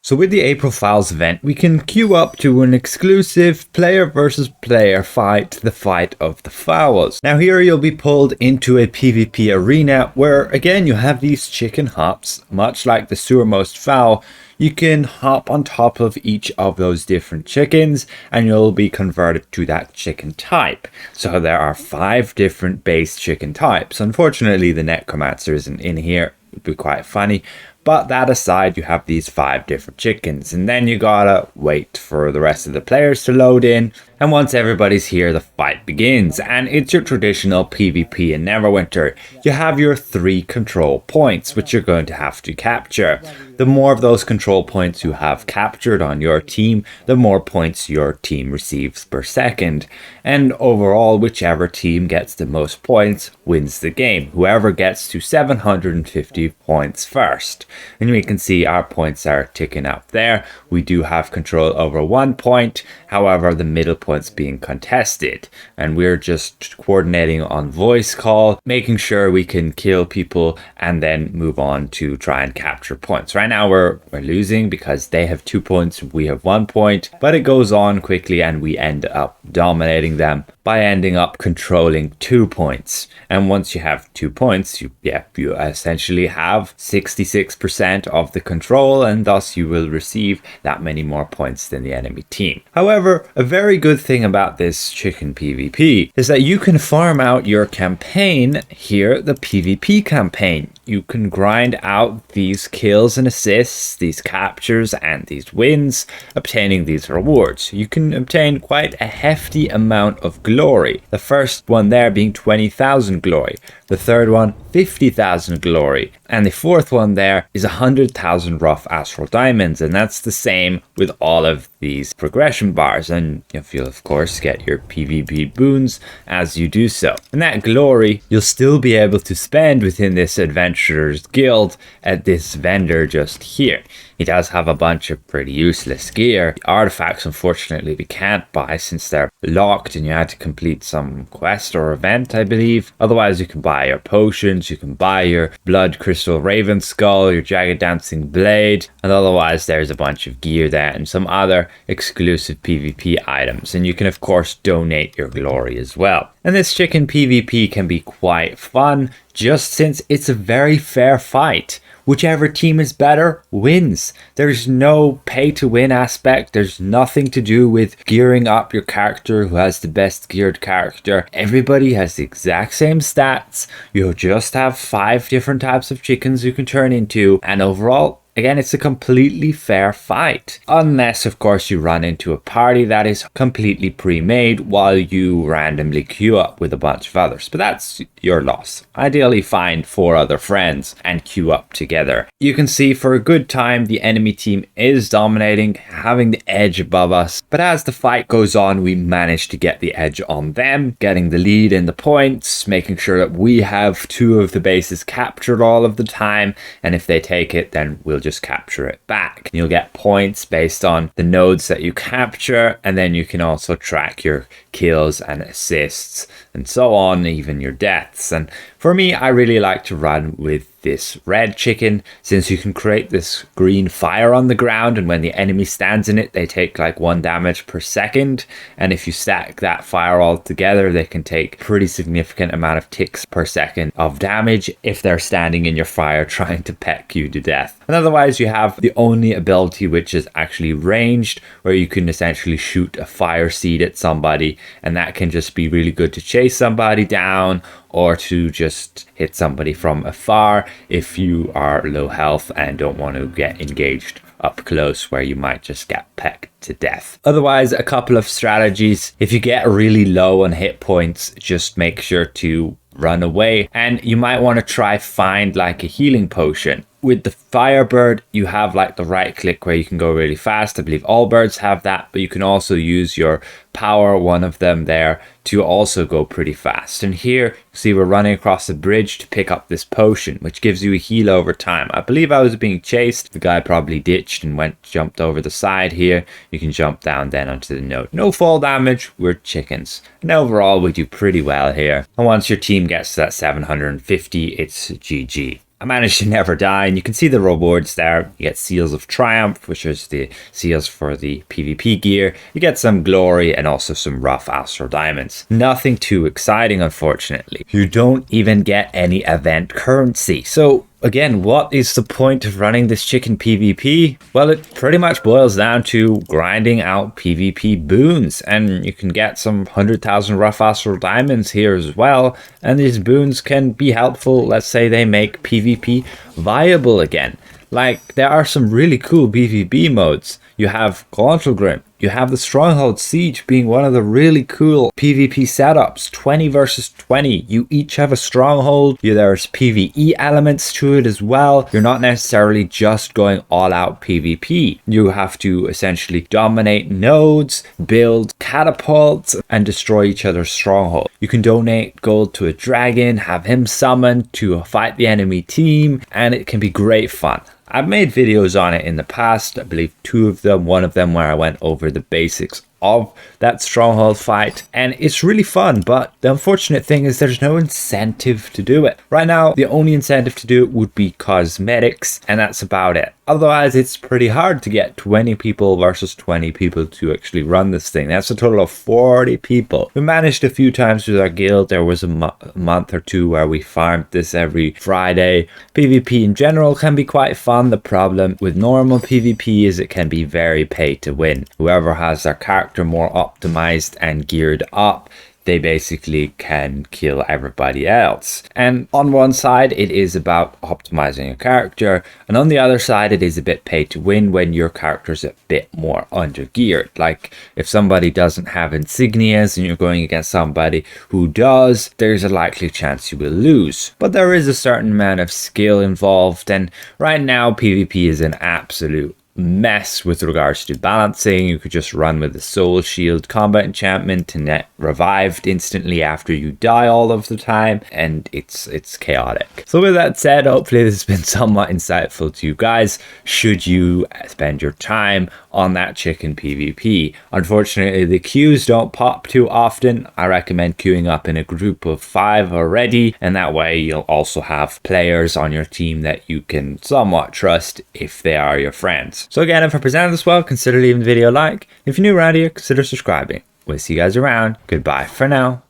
So with the April Fowls event, we can queue up to an exclusive player versus player fight, the fight of the Fowls. Now here you'll be pulled into a PvP arena where again you have these chicken hops, much like the sewermost fowl. You can hop on top of each of those different chickens and you'll be converted to that chicken type. So there are 5 different base chicken types. Unfortunately, the necromancer isn't in here. It would be quite funny. But that aside, you have these 5 different chickens, and then you gotta wait for the rest of the players to load in. And once everybody's here, the fight begins, and it's your traditional PvP in Neverwinter. You have your 3 control points, which you're going to have to capture. The more of those control points you have captured on your team, the more points your team receives per second. And overall, whichever team gets the most points wins the game. Whoever gets to 750 points first. And we can see our points are ticking up there. We do have control over 1 point, however the middle points being contested, and we're just coordinating on voice call, making sure we can kill people and then move on to try and capture points. Right now we're losing because they have 2 points, we have 1 point, but it goes on quickly and we end up dominating them by ending up controlling 2 points. And once you have 2 points, you essentially have 66% of the control, and thus you will receive that many more points than the enemy team. However, a very good thing about this chicken PvP is that you can farm out your campaign here, the PvP campaign. You can grind out these kills and assists, these captures and these wins, obtaining these rewards. You can obtain quite a hefty amount of glory. The first one there being 20,000 glory. The third one, 50,000 glory. And the fourth one there is 100,000 rough astral diamonds. And that's the same with all of these progression bars. And you'll of course get your PvP boons as you do so. And that glory you'll still be able to spend within this adventurer's guild at this vendor just here. He does have a bunch of pretty useless gear. The artifacts, unfortunately, we can't buy since they're locked and you had to complete some quest or event, I believe. Otherwise, you can buy your potions, you can buy your blood crystal raven skull, your jagged dancing blade, and otherwise there's a bunch of gear there and some other exclusive PvP items. And you can, of course, donate your glory as well. And this chicken PvP can be quite fun, just since it's a very fair fight. Whichever team is better wins. There's no pay to win aspect. There's nothing to do with gearing up your character who has the best geared character. Everybody has the exact same stats. You'll just have 5 different types of chickens you can turn into, and overall, again, it's a completely fair fight. Unless, of course, you run into a party that is completely pre-made while you randomly queue up with a bunch of others. But that's your loss. Ideally, find 4 other friends and queue up together. You can see for a good time, the enemy team is dominating, having the edge above us. But as the fight goes on, we manage to get the edge on them, getting the lead in the points, making sure that we have 2 of the bases captured all of the time. And if they take it, then we'll just capture it back. You'll get points based on the nodes that you capture, and then you can also track your kills and assists and so on, even your deaths. And for me, I really like to run with this red chicken, since you can create this green fire on the ground, and when the enemy stands in it, they take like 1 damage per second. And if you stack that fire all together, they can take pretty significant amount of ticks per second of damage if they're standing in your fire trying to peck you to death. And otherwise, you have the only ability which is actually ranged, where you can essentially shoot a fire seed at somebody, and that can just be really good to chase somebody down or to just hit somebody from afar if you are low health and don't want to get engaged up close where you might just get pecked to death. Otherwise, a couple of strategies. If you get really low on hit points, just make sure to run away, and you might want to try find like a healing potion. With the Firebird, you have like the right click where you can go really fast. I believe all birds have that, but you can also use your power, one of them there, to also go pretty fast. And here, see, we're running across the bridge to pick up this potion, which gives you a heal over time. I believe I was being chased. The guy probably ditched and jumped over the side here. You can jump down then onto the node. No fall damage, we're chickens. And overall, we do pretty well here. And once your team gets to that 750, it's GG. I managed to never die, and you can see the rewards there. You get Seals of Triumph, which is the seals for the PvP gear. You get some glory and also some rough astral diamonds. Nothing too exciting, unfortunately. You don't even get any event currency. So again, what is the point of running this chicken PvP? Well, it pretty much boils down to grinding out PvP boons, and you can get some 100,000 rough astral diamonds here as well, and these boons can be helpful. Let's say they make PvP viable again. Like, there are some really cool PvP modes. You have Gauntlegrim. You have the Stronghold Siege being one of the really cool PvP setups. 20 versus 20. You each have a stronghold. There's PvE elements to it as well. You're not necessarily just going all out PvP. You have to essentially dominate nodes, build catapults, and destroy each other's stronghold. You can donate gold to a dragon, have him summoned to fight the enemy team, and it can be great fun. I've made videos on it in the past, I believe 2 of them, one of them where I went over the basics of that stronghold fight, and it's really fun, but the unfortunate thing is there's no incentive to do it. Right now, the only incentive to do it would be cosmetics, and that's about it. Otherwise, it's pretty hard to get 20 people versus 20 people to actually run this thing. That's a total of 40 people. We managed a few times with our guild. There was a month or 2 where we farmed this every Friday. PvP in general can be quite fun. The problem with normal PvP is it can be very pay to win. Whoever has their character more optimized and geared up, they basically can kill everybody else. And on one side, it is about optimizing your character, and on the other side, it is a bit pay to win when your character's a bit more under-geared. Like, if somebody doesn't have insignias and you're going against somebody who does, there's a likely chance you will lose. But there is a certain amount of skill involved, and right now, PvP is an absolute mess with regards to balancing. You could just run with the soul shield combat enchantment and get revived instantly after you die all of the time, and it's chaotic. So with that said, hopefully this has been somewhat insightful to you guys should you spend your time on that chicken PvP. Unfortunately, the queues don't pop too often. I recommend queuing up in a group of 5 already, and that way you'll also have players on your team that you can somewhat trust if they are your friends. So again, if I presented this well, consider leaving the video a like. If you're new around here, consider subscribing. We'll see you guys around. Goodbye for now.